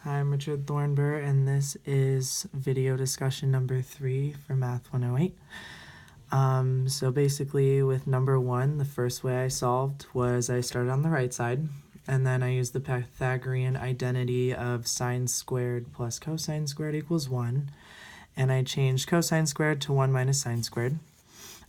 Hi, I'm Richard Thornber, and this is video discussion number 3 for Math 108. So basically with number 1, the first way I solved was I started on the right side, and then I used the Pythagorean identity of sine squared plus cosine squared equals 1, and I changed cosine squared to 1 minus sine squared.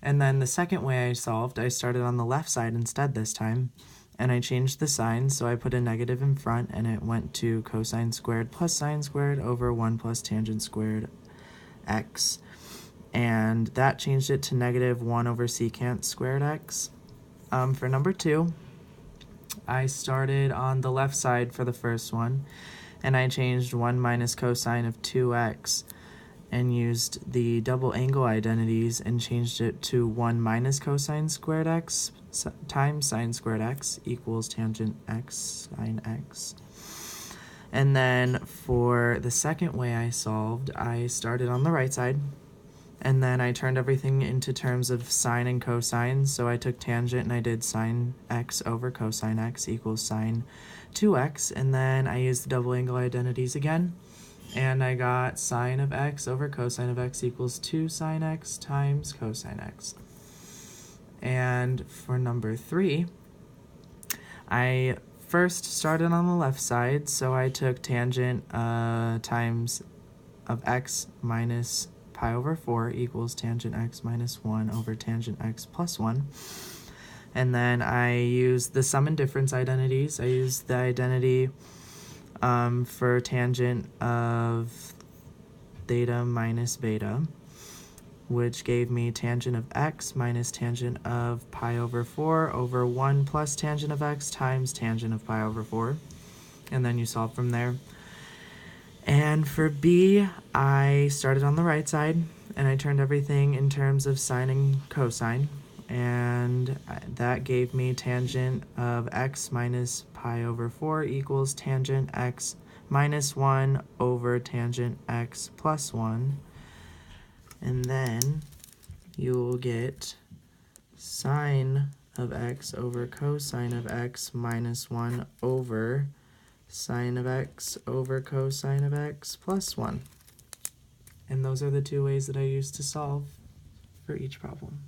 And then the second way I solved, I started on the left side instead this time, and I changed the sign, so I put a negative in front, and it went to cosine squared plus sine squared over 1 plus tangent squared x. And that changed it to negative 1 over secant squared x. For number 2, I started on the left side for the first one, and I changed 1 minus cosine of 2x and used the double angle identities and changed it to 1 minus cosine squared x times sine squared x equals tangent x sine x. And then for the second way I solved, I started on the right side, and then I turned everything into terms of sine and cosine. So I took tangent and I did sine x over cosine x equals sine 2x, and then I used the double angle identities again, and I got sine of x over cosine of x equals 2 sine x times cosine x. And for number 3, I first started on the left side, so I took tangent times of x minus pi over 4 equals tangent x minus 1 over tangent x plus 1. And then I used the sum and difference identities. I used the identity for tangent of theta minus beta, which gave me tangent of x minus tangent of pi over 4 over 1 plus tangent of x times tangent of pi over 4. And then you solve from there. And for b, I started on the right side, and I turned everything in terms of sine and cosine. And that gave me tangent of x minus pi over 4 equals tangent x minus 1 over tangent x plus 1. And then you will get sine of x over cosine of x minus 1 over sine of x over cosine of x plus 1. And those are the two ways that I used to solve for each problem.